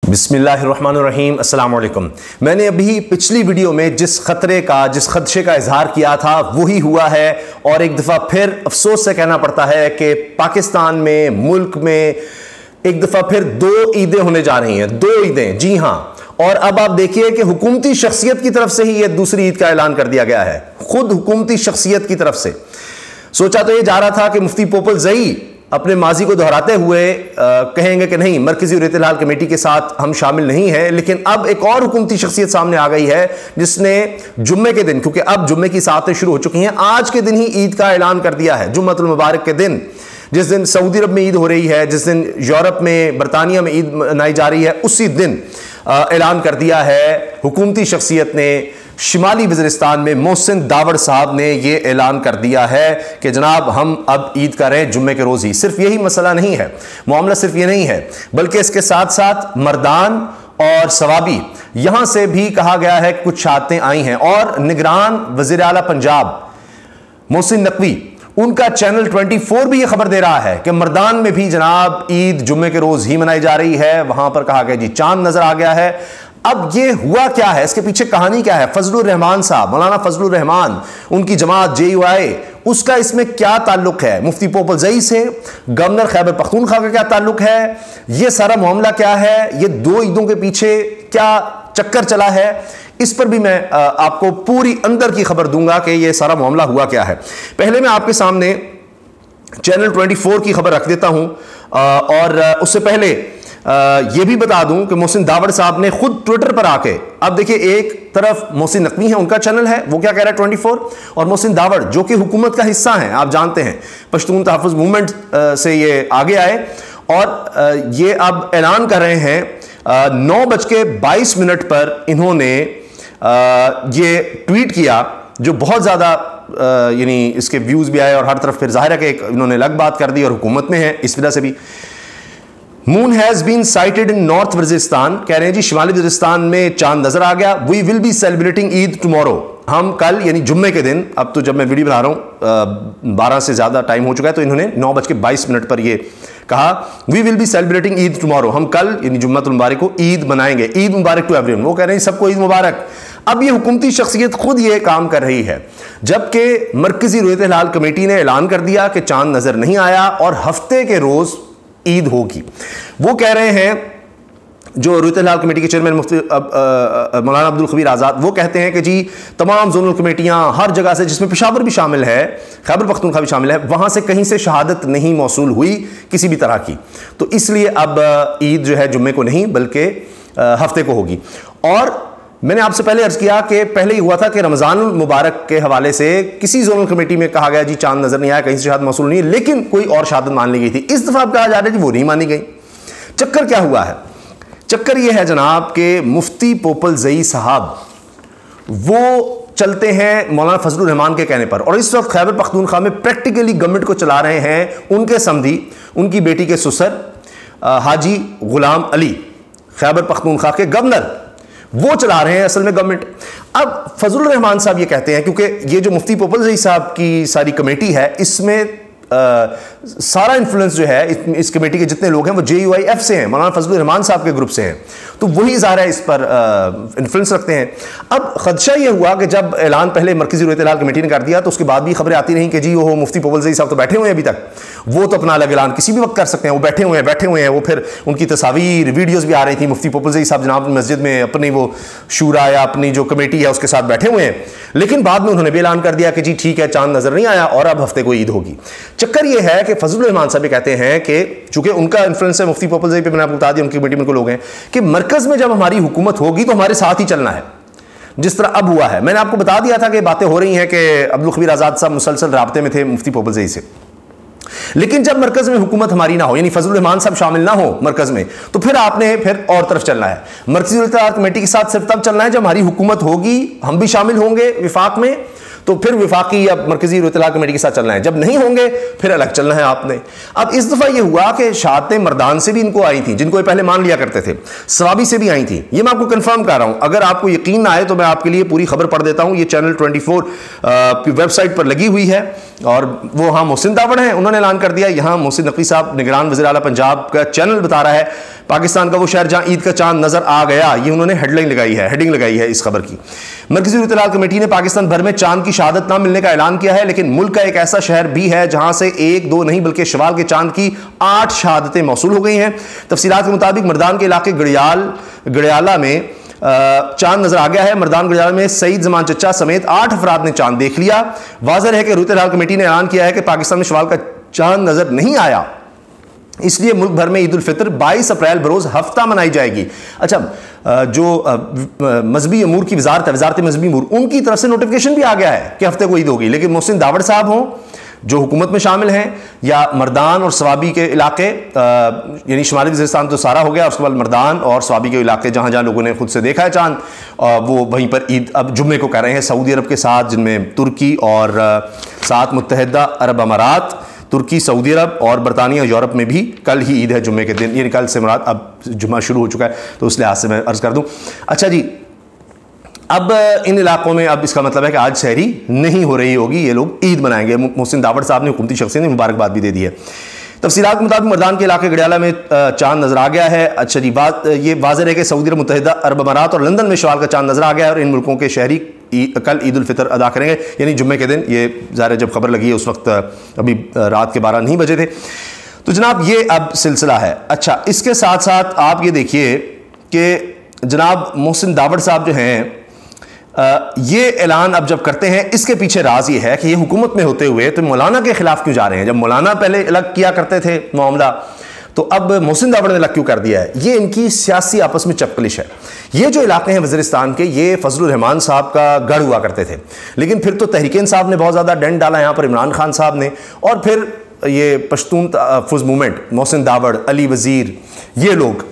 बिस्मिल्लाहिर्रहमानिर्रहीम अस्सलाम वालेकुम। मैंने अभी पिछली वीडियो में जिस खदशे का इजहार किया था वही हुआ है और एक दफ़ा फिर अफसोस से कहना पड़ता है कि पाकिस्तान में, मुल्क में एक दफ़ा फिर दो ईदें होने जा रही हैं। दो ईदें, जी हाँ। और अब आप देखिए कि हुकूमती शख्सियत की तरफ से ही यह दूसरी ईद का ऐलान कर दिया गया है, खुद हुकूमती शख्सियत की तरफ से। सोचा तो यह जा रहा था कि मुफ्ती पोपल ज़ई अपने माजी को दोहराते हुए कहेंगे कि नहीं, मरकजी और इत्तेलाल कमेटी के साथ हम शामिल नहीं हैं, लेकिन अब एक और हुकूमती शख्सियत सामने आ गई है जिसने जुम्मे के दिन, क्योंकि अब जुम्मे की सातें शुरू हो चुकी हैं, आज के दिन ही ईद का ऐलान कर दिया है। जुम्मतुल मुबारक के दिन, जिस दिन सऊदी अरब में ईद हो रही है, जिस दिन यूरोप में, बरतानिया में ईद मनाई जा रही है, उसी दिन ऐलान कर दिया है हुकूमती शख्सियत ने। शिमाली वज़ीरिस्तान में मोहसिन दावड़ साहब ने यह ऐलान कर दिया है कि जनाब हम अब ईद कर रहे हैं जुम्मे के रोज़ ही। सिर्फ यही मसला नहीं है, मामला सिर्फ ये नहीं है, बल्कि इसके साथ साथ मर्दान और सवाबी, यहां से भी कहा गया है कि कुछ शहादतें आई हैं। और निगरान वज़ीर आला पंजाब मोहसिन नकवी, उनका चैनल 24 भी यह खबर दे रहा है कि मर्दान में भी जनाब ईद जुम्मे के रोज ही मनाई जा रही है। वहां पर कहा गया जी चांद नजर आ गया है। अब ये हुआ क्या है, इसके पीछे कहानी क्या है? फजलुर रहमान साहब, मौलाना फजलुर रहमान, उनकी जमात JUI, उसका इसमें क्या ताल्लुक है? मुफ्ती पोपल ज़ई से, गवर्नर खैबर पख्तूनख्वा का क्या ताल्लुक है? ये सारा मामला क्या है? ये दो ईदों के पीछे क्या चक्कर चला है? इस पर भी मैं आपको पूरी अंदर की खबर दूंगा कि यह सारा मामला हुआ क्या है। पहले मैं आपके सामने चैनल 24 की खबर रख देता हूं और उससे पहले यह भी बता दूं कि मोहसिन दावड़ साहब ने खुद ट्विटर पर आके, अब देखिए एक तरफ मोहसिन नकवी है, उनका चैनल है, वो क्या कह रहा है 24, और मोहसिन दावड़ जो कि हुकूमत का हिस्सा है, आप जानते हैं पश्तून तहफ़्फ़ुज़ मूवमेंट से ये आगे आए और ये अब ऐलान कर रहे हैं 9:22 पर इन्होंने ये ट्वीट किया, जो बहुत ज़्यादा यानी इसके व्यूज़ भी आए और हर तरफ फिर जाहिर है कि इन्होंने अलग बात कर दी और हुकूमत में है, इस वजह से भी। Moon has been sighted in north Waziristan, कह रहे हैं जी शिमाली वज़ीरिस्तान में चांद नजर आ गया। We will be celebrating Eid tomorrow, हम कल यानी जुम्मे के दिन, अब तो जब मैं वीडियो बना रहा हूँ 12 से ज़्यादा टाइम हो चुका है, तो इन्होंने 9:22 पर ये कहा we will be celebrating Eid tomorrow, हम कल यानी जुम्मतुल मुबारक को ईद मनाएंगे। ईद मुबारक टू एवरीवन, वो कह रहे हैं सबको ईद मुबारक। अब ये हुकूमती शख्सियत खुद ये काम कर रही है, जबकि मरकजी और इत्तेलाल कमेटी ने ऐलान कर दिया कि चांद नजर नहीं आया और हफ्ते के रोज ईद होगी। वो कह रहे हैं, जो इत्तेलाल कमेटी के चेयरमैन मुफ्ती मौलाना अब्दुल खबीर आज़ाद, वो कहते हैं कि जी तमाम जोनल कमेटियां हर जगह से, जिसमें पेशावर भी शामिल है, खैबर पख्तूनख्वा भी शामिल है, वहां से कहीं से शहादत नहीं मौसूल हुई किसी भी तरह की, तो इसलिए अब ईद जो है जुम्मे को नहीं बल्कि हफ्ते को होगी। और मैंने आपसे पहले अर्ज किया कि पहले ही हुआ था कि रमज़ान मुबारक के हवाले से किसी जोनल कमेटी में कहा गया जी चांद नजर नहीं आया, कहीं से शहादत मौसूल नहीं, लेकिन कोई और शहादत मान ली गई थी। इस दफा अब कहा जा रहा है जी वो नहीं मानी गई। चक्कर क्या हुआ है? चक्कर यह है जनाब कि मुफ्ती पोपल ज़ई साहब वो चलते हैं मौलाना फजलुर रहमान के कहने पर, और इस वक्त खैबर पख्तूनख्वा में प्रैक्टिकली गवर्नमेंट को चला रहे हैं उनके समधी, उनकी बेटी के ससुर हाजी गुलाम अली, खैबर पख्तूनख्वा के गवर्नर, वो चला रहे हैं असल में गवर्नमेंट। अब फजलुर रहमान साहब ये कहते हैं, क्योंकि ये जो मुफ्ती पोपल ज़ई साहब की सारी कमेटी है, इसमें सारा इन्फ्लुएंस जो है इस कमेटी के जितने लोग हैं वो JUIF से हैं, मौलाना फजलुर रहमान साहब के ग्रुप से हैं, तो वही ज़ाहिर है इस पर इन्फ्लुएंस रखते हैं। अब खदशा ये हुआ कि जब ऐलान पहले मरकजी और इत्तेलाल कमेटी ने कर दिया, तो उसके बाद भी खबरें आती रहीं कि जी वो मुफ्ती पोपल ज़ई साहब तो बैठे हुए हैं अभी तक, वो तो अपना अलग ऐलान किसी भी वक्त कर सकते हैं, वो बैठे हुए हैं। वो फिर उनकी तस्वीर वीडियोज़ भी आ रही थी, मुफ्ती पोपल ज़ई साहब जनाब मस्जिद में अपनी वो शूरा या अपनी जो कमेटी है उसके साथ बैठे हुए हैं, लेकिन बाद में उन्होंने भी ऐलान कर दिया कि जी ठीक है चांद नजर नहीं आया और अब हफ्ते को ईद होगी। चक्कर ये है कि फजलुर रहमान साहब कहते हैं कि चूंकि उनका इन्फ्लुएंस है मुफ्ती पोपल ज़ई पे, मैंने आपको बता दिया उनकी कमेटी में लोग हैं, कि मरकज में जब हमारी हुकूमत होगी तो हमारे साथ ही चलना है, जिस तरह अब हुआ है। मैंने आपको बता दिया था कि बातें हो रही हैं कि अब्दुल खबीर आज़ाद साहब मुसलसल राब्ते में थे मुफ्ती पोपल ज़ई से, लेकिन जब मरकज में हुकूमत हमारी ना हो, यानी फजलुर रहमान साहब शामिल ना हो मरकज में, तो फिर आपने फिर और तरफ चलना है। मरकजी और इत्तेलाल कमेटी के साथ सिर्फ तब चलना है जब हमारी हुकूमत होगी, हम भी शामिल होंगे विफाक में, तो फिर वफाकी या मरकजी इत्तलाह कमेटी के साथ चलना है, जब नहीं होंगे फिर अलग चलना है आपने। अब इस दफा यह हुआ कि शहादतें मर्दान से भी इनको आई थी, जिनको ये पहले मान लिया करते थे, सवाबी से भी आई थी। ये मैं आपको कंफर्म कर रहा हूं, अगर आपको यकीन ना आए तो मैं आपके लिए पूरी खबर पढ़ देता हूं। ये चैनल 24 की वेबसाइट पर लगी हुई है और वो हाँ मोहसिन दावड़ हैं, उन्होंने ऐलान कर दिया। यहां मोहसिन नकवी साहब निगरान वज़ीर आला पंजाब का चैनल बता रहा है पाकिस्तान का वो शहर जहां ईद का चांद नजर आ गया, ये उन्होंने हेडिंग लगाई है इस खबर की। मरकजी इत्तलाह कमेटी ने पाकिस्तान भर में चांद की शहादत ना मिलने का ऐलान किया है, लेकिन मुल्क का एक ऐसा शहर भी है जहां से 1 2 नहीं बल्कि शवाल के चांद की 8 शहादतें मौसूल हो गई हैं। तफसीलात के मुताबिक मर्दान के इलाके गड़ियाला में चांद नजर आ गया है। मर्दान गड़ियाला में सईद जमान चचा समेत 8 अफराद ने चांद देख लिया। वाज़ेह है कि इत्तलाह कमेटी ने ऐलान किया है कि पाकिस्तान में शवाल का चांद नजर नहीं आया, इसलिए मुल्क भर में ईद उल फितर 22 अप्रैल बरोज हफ्ता मनाई जाएगी। अच्छा, जो मजहबी अमूर की वजारत मजहबी अमूर, उनकी तरफ से नोटिफिकेशन भी आ गया है कि हफ्ते को ईद होगी, लेकिन मोहसिन दावड़ साहब हों जो हुकूमत में शामिल हैं, या मर्दान और सवाबी के इलाके, यानी शुमाली वज़ीरिस्तान तो सारा हो गया, उसके बाद मर्दान और सवाबी के इलाके जहाँ जहाँ लोगों ने खुद से देखा है चांद, वो वहीं पर ईद अब जुम्मे को कर रहे हैं सऊदी अरब के साथ, जिनमें तुर्की और साथ मुत्तहिदा अरब अमारात, तुर्की, सऊदी अरब और बरतानिया, यूरोप में भी कल ही ईद है जुम्मे के दिन, यानी कल से मुराद अब जुम्मा शुरू हो चुका है, तो उस लिहाज से मैं अर्ज़ कर दूं। अच्छा जी, अब इन इलाकों में अब इसका मतलब है कि आज सहरी नहीं हो रही होगी, ये लोग ईद मनाएंगे। मोहसिन दावड़ साहब ने हुकूमती शख्सियत ने मुबारकबाद भी दे दी है। तफसीलात के मुताबिक मर्दान के इलाके गड़ियाला में चांद नजर आ गया है। अच्छा जी, ये वाज़ेह है कि सऊदी अरब, मुत्तहिदा अरब अमारात और लंदन में शवाल का चांद नजर आ गया है और इन मुल्कों के शहरी कल ईद उल फितर अदा करेंगे, यानी जुम्मे के दिन। ये ज़ाहिर जब खबर लगी है उस वक्त अभी रात के 12 नहीं बजे थे। तो जनाब ये अब सिलसिला है। अच्छा, इसके साथ साथ आप ये देखिए कि जनाब मोहसिन दावड़ साहब जो हैं, ये ऐलान अब जब करते हैं, इसके पीछे राज ये है कि ये हुकूमत में होते हुए तो मौलाना के खिलाफ क्यों जा रहे हैं। जब मौलाना पहले अलग किया करते थे मामला, तो अब मोहसिन दावड़ ने अलग क्यों कर दिया है। ये इनकी सियासी आपस में चपकलिश है। ये जो इलाके हैं वज़ीरिस्तान के, ये फजलुर रहमान साहब का गढ़ हुआ करते थे, लेकिन फिर तो तहरीक इंसाफ ने बहुत ज़्यादा डेंट डाला यहाँ पर, इमरान खान साहब ने, और फिर ये पश्तून तहफ़्फ़ुज़ मूवमेंट, मोहसिन दावड़, अली वज़ीर, ये लोग,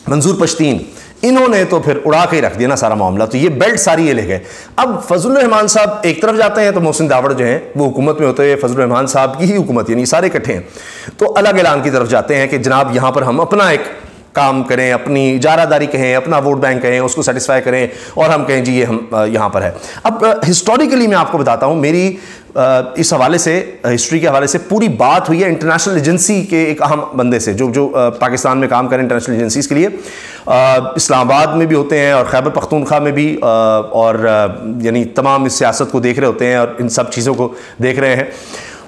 मंजूर पश्तीन, इन्होंने तो फिर उड़ा के ही रख दिया ना सारा मामला। तो ये बेल्ट सारी ये ले गए। अब फजलुर रहमान साहब एक तरफ जाते हैं तो मोहसिन दावड़ जो हैं वो हुकूमत में होते हुए फजलुर रहमान साहब की ही हुकूमत, यानी सारे इकट्ठे हैं, तो अलग ऐलान की तरफ जाते हैं कि जनाब यहाँ पर हम अपना एक काम करें, अपनी इजारादारी कहें, अपना वोट बैंक कहें, उसको सेटिस्फाई करें, और हम कहें जी ये हम यहाँ पर है। अब हिस्टोरिकली मैं आपको बताता हूँ, मेरी इस हवाले से, हिस्ट्री के हवाले से पूरी बात हुई है इंटरनेशनल एजेंसी के एक अहम बंदे से, जो पाकिस्तान में काम करें इंटरनेशनल एजेंसीज के लिए, इस्लामाबाद में भी होते हैं और खैबर पख्तूनख्वा में भी, और यानी तमाम इस सियासत को देख रहे होते हैं और इन सब चीज़ों को देख रहे हैं।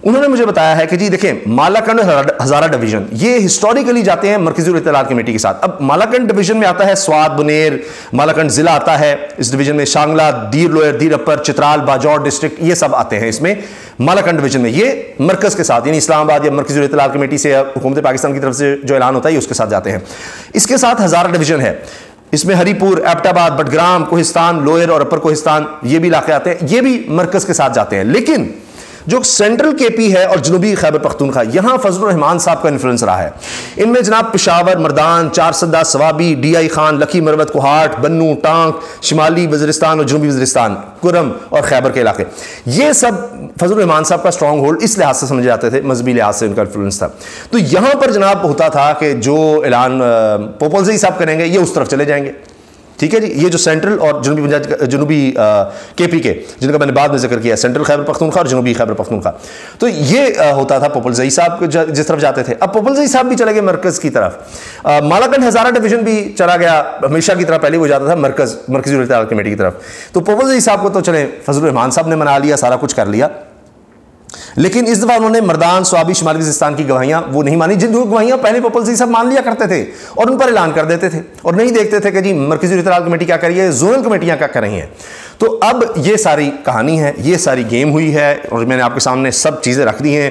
उन्होंने मुझे बताया है कि जी देखें, मालाकंड हज़ारा डिवीज़न ये हिस्टोरिकली जाते हैं मरकज़ी इत्तलाह कमेटी के साथ। अब मालाकंड डिवीज़न में आता है स्वात, बुनेर, मालाकंड ज़िला आता है इस डिवीज़न में, शांगला, दीर लोयर, दीर अपर, चित्राल, बाजौर डिस्ट्रिक्ट, ये सब आते हैं इसमें मालाकंड डिवीज़न में। ये मरकज़ के साथ, यानी इस्लामाबाद या मरकज़ी इत्तलाह कमेटी से या हुकूमत पाकिस्तान की तरफ से जो ऐलान होता है उसके साथ जाते हैं। इसके साथ हज़ारा डिवीज़न है, इसमें हरीपुर, एबटाबाद, बडग्राम, कोहिस्तान, लोयर और अपर कोहिस्तान, ये भी इलाके आते हैं, ये भी मरकज़ के साथ जाते हैं। लेकिन जो सेंट्रल केपी है और जनूबी खैबर पख्तूनख्वा, यहां फजलुर रहमान साहब का इन्फ्लुएंस रहा है। इनमें जनाब पेशावर, मर्दान, चारसदा, सवाबी, DI खान, लखी मरवत, कोहाट, बन्नू, टांक, शिमाली वज़ीरिस्तान और जनूबी वज़ीरिस्तान, कुरम और खैबर के इलाके, ये सब फजलुर रहमान साहब का स्ट्रॉन्ग होल्ड इस लिहाज से समझे जाते थे, मजहबी लिहाज से उनका इन्फ्लुएंस था। तो यहां पर जनाब होता था कि जो ऐलान पोपोलजी साहब करेंगे ये उस तरफ चले जाएंगे। ठीक है जी, ये जो सेंट्रल और जनूबी केपी के, जिनका मैंने बाद में जिक्र किया, सेंट्रल खैबर पख्तूनख्वा और जनूबी खैबर पख्तूनख्वा, तो ये होता था पोपोलजी साहब जिस तरफ जाते थे। अब पोपोलजी साहब भी चले गए मरकज़ की तरफ। मालाकंड हज़ारा डिवीज़न भी चला गया, हमेशा की तरह पहले वो जाता था मरकज़ी इत्तलाह कमेटी की तरफ। तो पोपोलजी साहब को तो चले फजलुर रहमान साहब ने मना लिया, सारा कुछ कर लिया, लेकिन इस दफा उन्होंने मर्दान, स्वाबी, शुमाली वज़ीरिस्तान की गवाहियां वो नहीं मानी, जिन गवाहियां पहले पोपोलजी साहब मान लिया करते थे और उन पर ऐलान कर देते थे और नहीं देखते थे कि जी मरकज़ी इत्तलाह कमेटी क्या कर रही है, जोनल कमेटियां क्या कर रही हैं। तो अब ये सारी कहानी है, ये सारी गेम हुई है और मैंने आपके सामने सब चीज़ें रख दी हैं।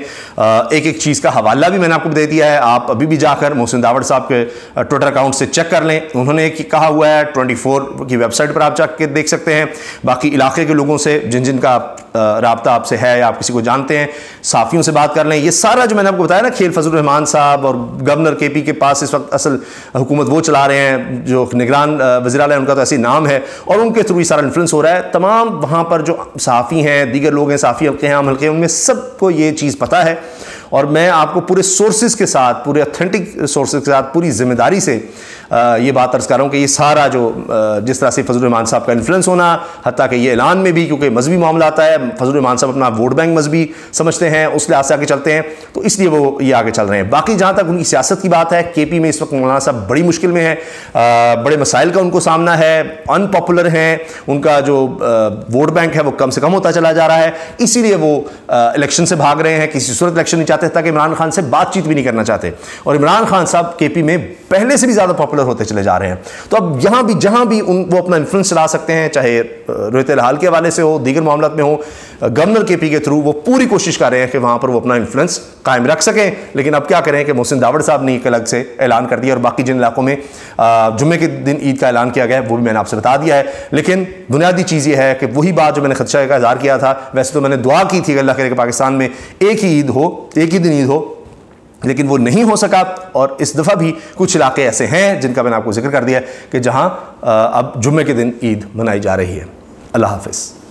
एक एक चीज़ का हवाला भी मैंने आपको दे दिया है, आप अभी भी जाकर मोहसिन दावड़ साहब के ट्विटर अकाउंट से चेक कर लें। उन्होंने कहा हुआ है 24 की वेबसाइट पर आप जाकर देख सकते हैं। बाकी इलाके के लोगों से जिन जिन का राब्ता आपसे है या आप किसी को जानते हैं, साफ़ियों से बात कर लें। ये सारा जो मैंने आपको बताया ना खेल, फजलुर रहमान साहब और गवर्नर KP के पास इस वक्त असल हुकूमत वो चला रहे हैं, जो निगरान वज़ीर आला है उनका तो ऐसी नाम है और उनके थ्रू ये सारा इन्फ्लुएंस हो रहा है। तमाम वहाँ पर जो सहाफ़ी हैं, दीगर लोग हैं, सहाफ़ी हल्के हैं, आम हल्के हैं, उनमें सबको ये चीज़ पता है। और मैं आपको पूरे सोर्सेज के साथ, पूरे ऑथेंटिक सोर्सेज के साथ पूरी जिम्मेदारी से ये बात अर्ज़ कर रहा हूँ कि ये सारा जो जिस तरह से फजलुर रहमान साहब का इन्फ्लुएंस होना, हत्ता कि ये ऐलान में भी, क्योंकि मजहबी मामला आता है, फजलुर रहमान साहब अपना वोट बैंक मजहबी समझते हैं, उस लिहाज से आगे चलते हैं, तो इसलिए वो ये आगे चल रहे हैं। बाकी जहाँ तक उनकी सियासत की बात है, KP में इस वक्त मौलाना साहब बड़ी मुश्किल में है, बड़े मसाइल का उनको सामना है, अनपॉपुलर हैं, उनका जो वोट बैंक है वो कम से कम होता चला जा रहा है, इसीलिए वो इलेक्शन से भाग रहे हैं, किसी सूरत इलेक्शन नहीं चाहते, ताकि इमरान खान से बातचीत भी नहीं करना चाहते। और इमरान खान साहब KP में पहले से भी ज़्यादा पॉपुलर होते चले जा रहे हैं। तो अब यहाँ भी जहाँ भी वो अपना इन्फ्लुएंस चला सकते हैं, चाहे रोहित हाल के हवाले से हो, दीगर मामलों में हो, गवर्नर KP के थ्रू वो पूरी कोशिश कर रहे हैं कि वहाँ पर वो अपना इन्फ्लुएंस कायम रख सकें। लेकिन अब क्या करें कि मोहसिन दावड़ साहब ने एक अलग से ऐलान कर दिया, और बाकी जिन इलाकों में जुम्मे के दिन ईद का ऐलान किया गया है वो भी मैंने आपसे बता दिया है। लेकिन बुनियादी चीज़ ये है कि वही बात जो मैंने खदशा का इज़हार किया था, वैसे तो मैंने दुआ की थी कि अल्लाह करे कि पाकिस्तान में एक ही ईद हो, एक ही दिन ईद हो, लेकिन वो नहीं हो सका। और इस दफ़ा भी कुछ इलाके ऐसे हैं जिनका मैंने आपको जिक्र कर दिया कि जहाँ अब जुम्मे के दिन ईद मनाई जा रही है। अल्लाह हाफ़िज़।